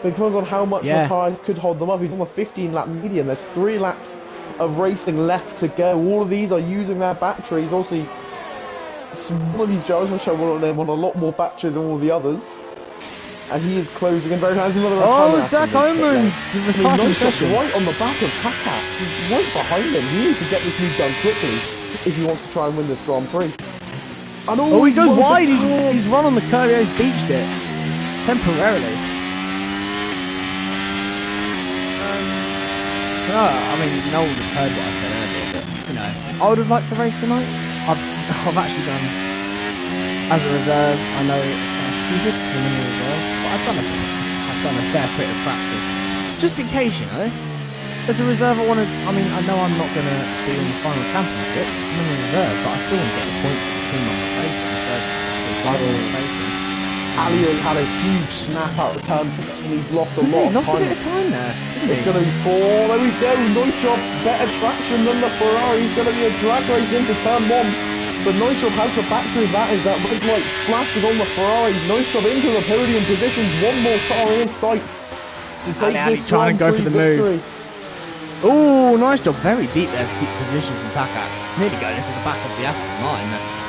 But it depends on how much Matthias could hold them up. He's on the 15 lap median. There's 3 laps of racing left to go. All of these are using their batteries. Obviously, one of these drivers, which I want to name, on a lot more battery than all the others. And he is closing in very fast. Another
Zach Oman!
Nice shot right on the back of Taka. He's right behind him. He needs to get this move done quickly if he wants to try and win this Grand Prix. And
oh, he goes wide. He's run on the curve. He's beached it temporarily. I mean, no one has heard what I said earlier, but you know, I would have liked to race tonight. I've actually done as a reserve. I know it's stupid to win a reserve, but I've done a fair bit of practice just in case, you know. As a reserve, I know I'm not going to be in the final championship. I'm in the reserve, but I still want to get a point for the team on the racing.
Allian had a huge snap out of turn 15. He's lost a lot of time.
He lost a bit of time there.
It's going to be 4. There we go. Neustrom, better traction than the Ferrari. It's going to be a drag race into turn 1. But Neustrom has the factory advantage. That red light flashing on the Ferrari. Neustrom into the podium positions. One more car in his sights to take this
trying to go for the
victory.
move. Oh, nice job. Very deep there to keep position from Taka. Nearly going into the back of the Aston Martin there.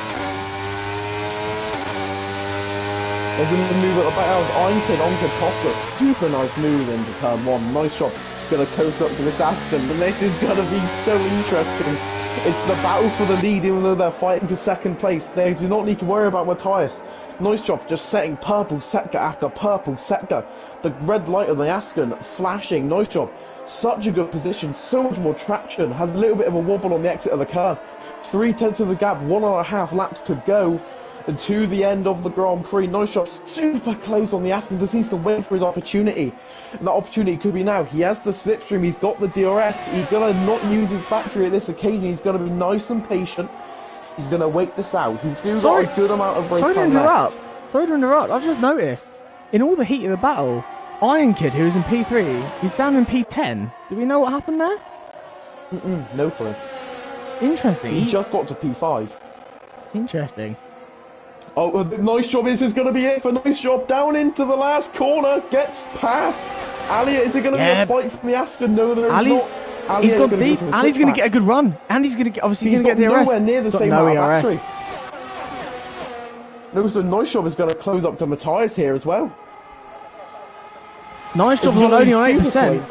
They're going to move at the back. That was Einkid onto Costa. Super nice move into turn 1. Nice shot. Going to coast up to this Aston. And this is going to be so interesting. It's the battle for the lead, even though they're fighting for second place. They do not need to worry about Matthias. Nice job just setting purple sector after purple sector. The red light of the Aston flashing. Nice job. Such a good position. So much more traction. Has a little bit of a wobble on the exit of the curve. 3/10 of the gap. 1.5 laps to go. And to the end of the Grand Prix. Nice shot, super close on the Aston, just needs to wait for his opportunity. And that opportunity could be now. He has the slipstream, he's got the DRS, he's going to not use his battery at this occasion, he's going to be nice and patient. He's going to wait this out. He's still got a good amount of race time left.
Sorry to interrupt, I've just noticed, in all the heat of the battle, Iron Kid, who was in P3, he's down in P10. Do we know what happened there?
No clue.
Interesting.
He just got to P5.
Interesting.
Oh, nice job. This is going to be it for Nice Job. Down into the last corner. Gets past. Alia, is it going to be a fight from the Aston? No, there is not.
He's got deep. And he's going to get a good run. And he's going to get, obviously, he's going to get the
nowhere near the same amount of battery. No, so Nice Job is going to close up to Matthias here as well.
Nice Job not only on 8%.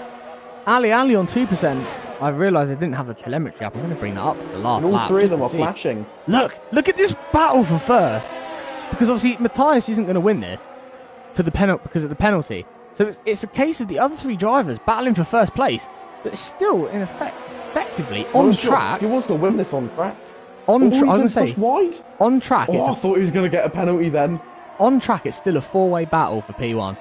Ali on 2%. I realised I didn't have the telemetry up. I'm going to bring that up for the last
lap. And all three of them are
see.
flashing.
Look at this battle for first. Because obviously Matthias isn't going to win this for the because of the penalty. So it's a case of the other 3 drivers battling for first place, but it's still in effectively on track.
He wants to win this on track.
I was going to say
wide.
On track.
Oh, I thought he was going to get a penalty then.
On track, it's still a 4-way battle for P1.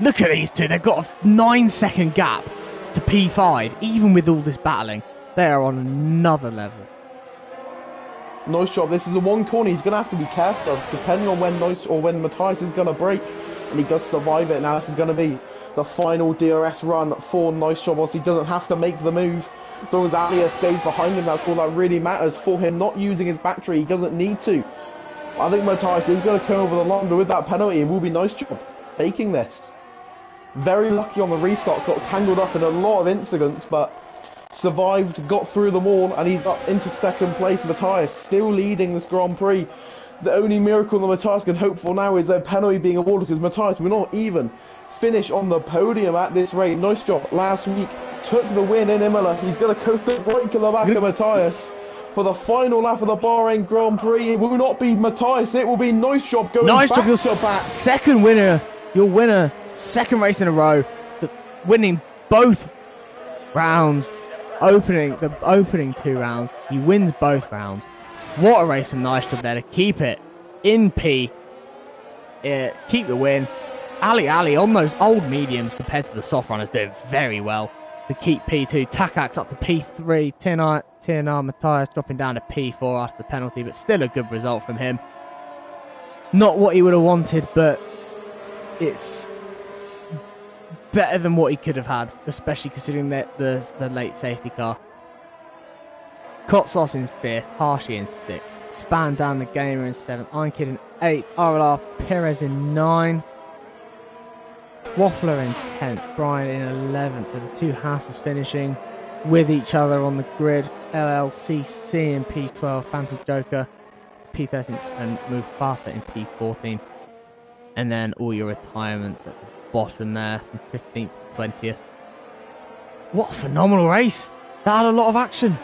Look at these two. They've got a 9-second gap to P5, even with all this battling. They are on another level.
Nice job. This is a one corner. He's going to have to be careful, depending on when Matthias is going to break, and he does survive it. Now this is going to be the final DRS run for Nice Job. Obviously, he doesn't have to make the move. As long as Alia stays behind him, that's all that really matters for him. Not using his battery, he doesn't need to. I think Matthias is going to come over the line, but with that penalty, it will be Nice Job taking this. Very lucky on the restart. Got tangled up in a lot of incidents, but survived, got through them all, and he's up into second place. Matthias still leading this Grand Prix. The only miracle that Matthias can hope for now is a penalty being awarded, because Matthias will not even finish on the podium at this rate. Nice job last week, took the win in Imola. He's going to coast it right to the back of Matthias for the final lap of the Bahrain Grand Prix. It will not be Matthias, it will be Nice Job going back to back.
Second winner, your winner, second race in a row, winning both rounds. The opening 2 rounds, he wins both rounds. What a race from Nice Job there to keep it in P. Keep the win. Ali on those old mediums compared to the soft runners doing very well to keep P2. Takax up to P3. TNR Matthias dropping down to P4 after the penalty, but still a good result from him. Not what he would have wanted, but it's better than what he could have had, especially considering the late safety car. Kotsos in 5th, Harshy in 6th, Span down the gamer in 7th, Einkid in 8th, RLR Perez in 9th. Waffler in 10th, Brian in 11th. So the two Houses finishing with each other on the grid. LLCC in P12, Phantom Joker P13, and Mufasa in P14. And then all your retirements at the bottom there from 15th to 20th. What a phenomenal race! That had a lot of action.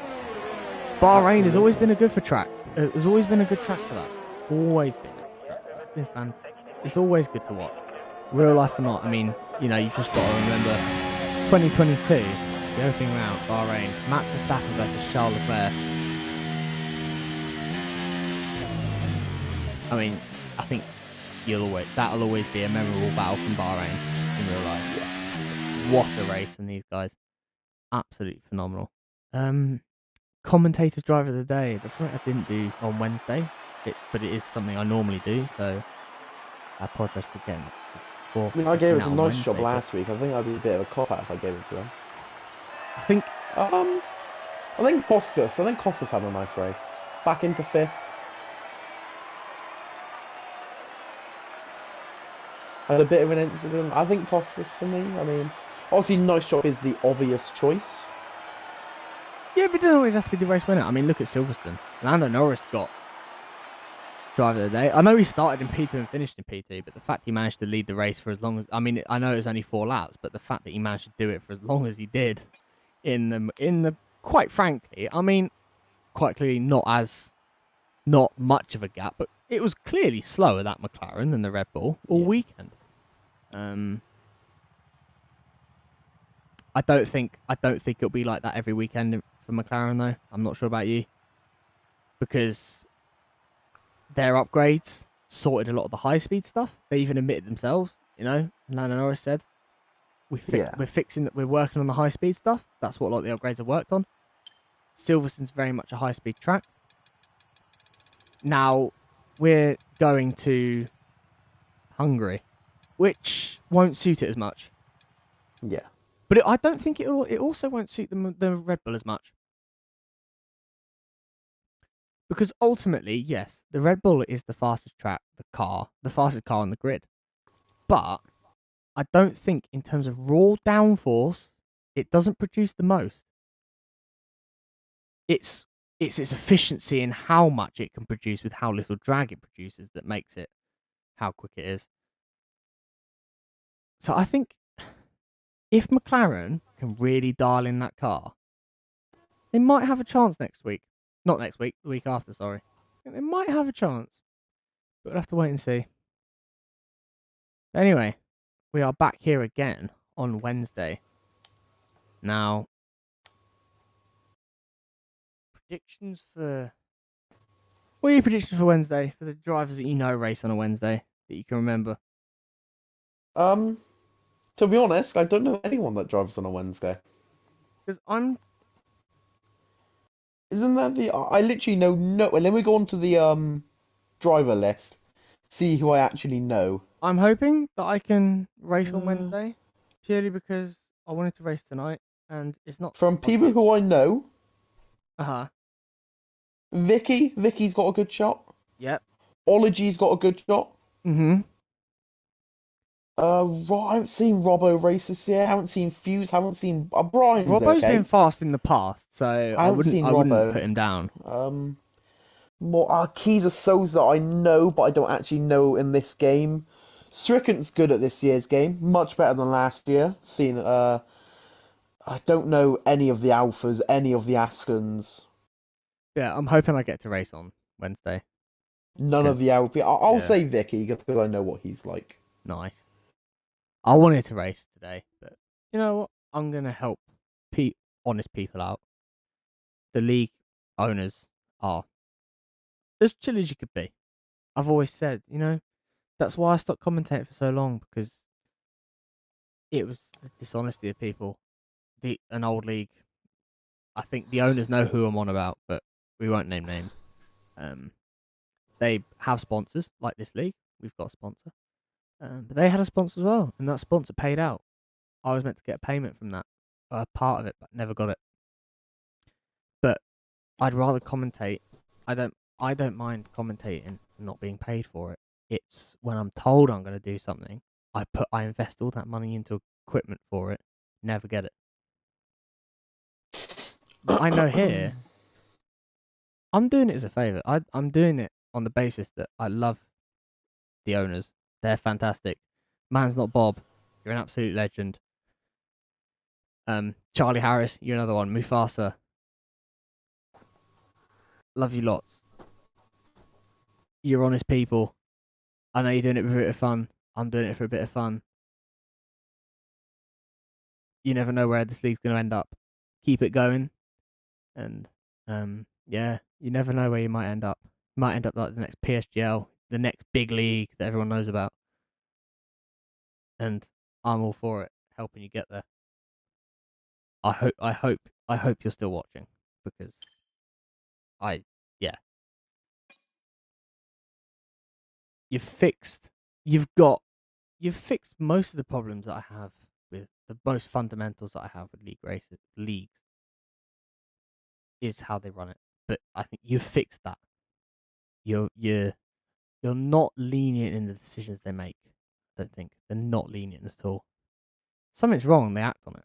Bahrain has always been a good for track. There's always been a good track for that. Always been a good track for that. It's been fun. It's always good to watch. Real life or not, I mean, you've just got to remember 2022, the opening round, Bahrain, Max Verstappen versus Charles Leclerc. I mean, I think that'll always be a memorable battle from Bahrain in real life. Yeah. What a race from these guys. Absolutely phenomenal. Commentator's driver of the day. That's something I didn't do on Wednesday, but it is something I normally do, so I apologise for getting it.
I gave it a nice job last week. I think I'd be a bit of a cop-out if I gave it to him.
I think
Costas. I think Costas had a nice race. Back into 5th. Had a bit of an incident. I think Costas for me. I mean, obviously, nice job is the obvious choice.
Yeah, but it doesn't always have to be the race winner. I mean, look at Silverstone. Lando Norris got driver of the day. I know he started in P2 and finished in P2, but the fact he managed to lead the race for as long as... I mean, I know it was only 4 laps, but the fact that he managed to do it for as long as he did in the quite frankly, I mean, quite clearly not much of a gap, but it was clearly slower, that McLaren, than the Red Bull all weekend. I don't think it'll be like that every weekend for McLaren, though. I'm not sure about you. Because their upgrades sorted a lot of the high-speed stuff. They even admitted themselves, Lando Norris said, we're working on the high-speed stuff. That's what a lot of the upgrades have worked on. Silverstone's very much a high-speed track. Now, we're going to Hungary, which won't suit it as much.
Yeah.
But I don't think it also won't suit the Red Bull as much. Because ultimately, yes, the Red Bull is the fastest the fastest car on the grid. But I don't think in terms of raw downforce, it doesn't produce the most. It's its efficiency in how much it can produce with how little drag it produces that makes it how quick it is. So I think if McLaren can really dial in that car, they might have a chance next week. Not next week, the week after, sorry. They might have a chance. But we'll have to wait and see. Anyway, we are back here again on Wednesday. Now, predictions for... What are your predictions for Wednesday? For the drivers that race on a Wednesday that you can remember?
To be honest, I don't know anyone that drives on a Wednesday.
Because
Isn't that I literally know no... And then we go on to the driver list. See who I actually know.
I'm hoping that I can race on Wednesday. Purely because I wanted to race tonight. And it's not...
From people who I know...
Uh-huh.
Vicky's got a good shot.
Yep.
Ology's got a good shot.
Mm-hmm.
I haven't seen Robbo race this year. I haven't seen Fuse. Haven't seen Brian's
Robbo's
okay.
been fast in the past, so I wouldn't put him down.
Keys are souls that I know, but I don't actually know in this game. Stricken's good at this year's game, much better than last year. I don't know any of the Alphas, any of the Askens.
Yeah, I'm hoping I get to race on Wednesday.
None of the Alpha. I'll say Vicky just because I know what he's like.
Nice. I wanted to race today, but you know what? I'm going to help honest people out. The league owners are as chill as you could be. I've always said, that's why I stopped commentating for so long, because it was the dishonesty of people. An old league. I think the owners know who I'm on about, but we won't name names. They have sponsors, like this league. We've got a sponsor. But they had a sponsor as well, and that sponsor paid out. I was meant to get a payment from that, part of it, but never got it. But I'd rather commentate. I don't mind commentating and not being paid for it. It's when I'm told I'm going to do something I invest all that money into equipment for it, never get it. But I know here, I'm doing it as a favour. I'm doing it on the basis that I love the owners. They're fantastic. Man's not Bob. You're an absolute legend. Charlie Harris, you're another one. Mufasa, love you lots. You're honest people. I know you're doing it for a bit of fun. I'm doing it for a bit of fun. You never know where this league's going to end up. Keep it going, and yeah, you never know where you might end up. You might end up like the next PSGL, the next big league that everyone knows about, and I'm all for it, helping you get there. I hope you're still watching because yeah, you've fixed, you've got, you've fixed most of the problems that I have with the most fundamentals that I have with leagues is how they run it. But I think you've fixed that. You're not lenient in the decisions they make. I don't think they're not lenient at all. Something's wrong, they act on it.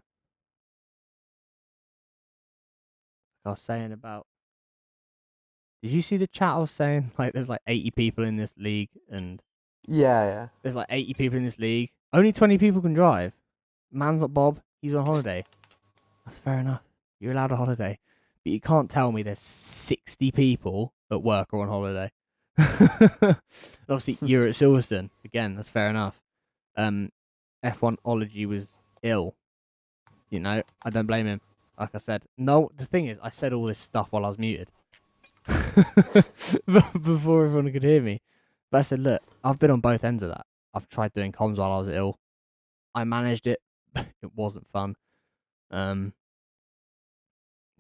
Like I was saying about, did you see the chat I was saying? Like, there's like 80 people in this league, and
Yeah.
there's like 80 people in this league. Only 20 people can drive. Man's not Bob. He's on holiday. That's fair enough. You're allowed a holiday. But you can't tell me there's 60 people at work or on holiday. Obviously, you're at Silverstone. Again, that's fair enough. F1 Ology was ill. You know, I don't blame him. Like I said, no, the thing is, I said all this stuff while I was muted. Before everyone could hear me. But I said, look, I've been on both ends of that. I've tried doing comms while I was ill. I managed it. It wasn't fun.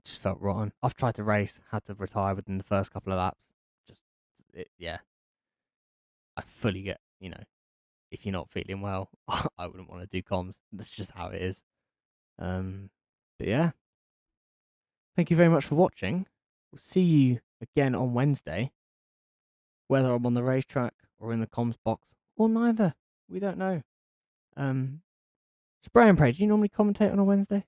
Just felt rotten. I've tried to race, had to retire within the first couple of laps. Yeah. I fully get, if you're not feeling well, I wouldn't want to do comms. That's just how it is. But yeah, thank you very much for watching. We'll see you again on Wednesday, whether I'm on the racetrack or in the comms box or neither. We don't know. Spray and Pray, do you normally commentate on a Wednesday?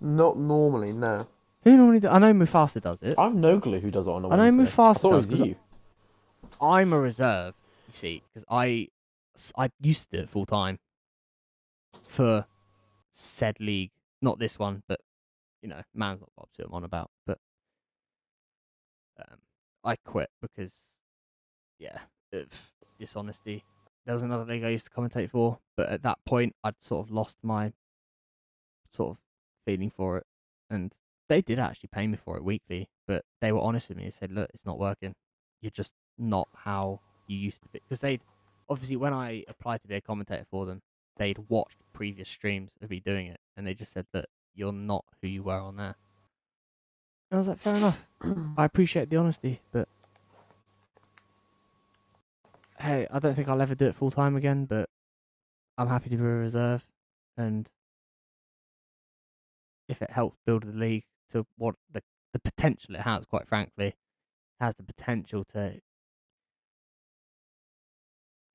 Not normally, no.
Who normally does? I know Mufasa does it.
I have no clue who does it on a
I know
Wednesday.
Mufasa
I thought
does
it was you.
I'm a reserve, you see, because I used to do it full time for said league. Not this one, but, man's not Bob who I'm on about. But I quit because, yeah, of dishonesty. There was another league I used to commentate for, but at that point, I'd sort of lost my sort of feeling for it. And they did actually pay me for it weekly, but they were honest with me and said, look, it's not working. You're just not how you used to be. Because they'd, obviously, when I applied to be a commentator for them, they'd watched previous streams of me doing it, and they just said that you're not who you were on there. And I was like, fair enough. I appreciate the honesty, but hey, I don't think I'll ever do it full time again, but I'm happy to be a reserve. And if it helps build the league to what the potential it has, quite frankly, has the potential to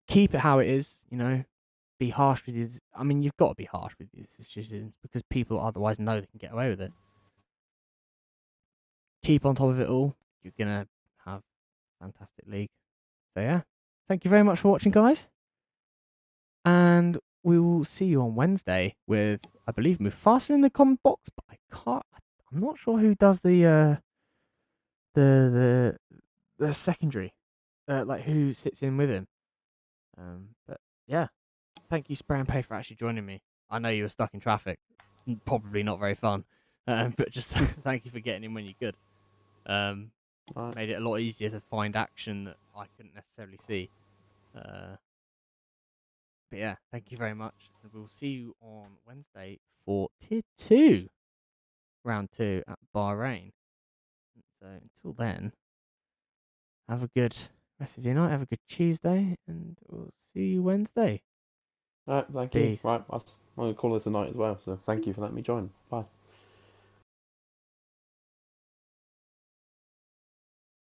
keep it how it is, be harsh with you. I mean, you've got to be harsh with these decisions because people otherwise know they can get away with it. Keep on top of it all. You're going to have a fantastic league. So, yeah. Thank you very much for watching, guys. And we will see you on Wednesday with, I believe, Mufasa in the comment box, but I'm not sure who does the secondary, like who sits in with him. But yeah, thank you, Spray and Pay, for actually joining me. I know you were stuck in traffic, probably not very fun, but just thank you for getting in when you could. Made it a lot easier to find action that I couldn't necessarily see. But yeah, thank you very much, and we'll see you on Wednesday for Tier 2, Round 2 at Bahrain. So until then, have a good rest of your night, have a good Tuesday, and we'll see you Wednesday.
Alright, thank
Peace.
you. Right, I'm going to call this a night as well, so thank you for letting me join. Bye.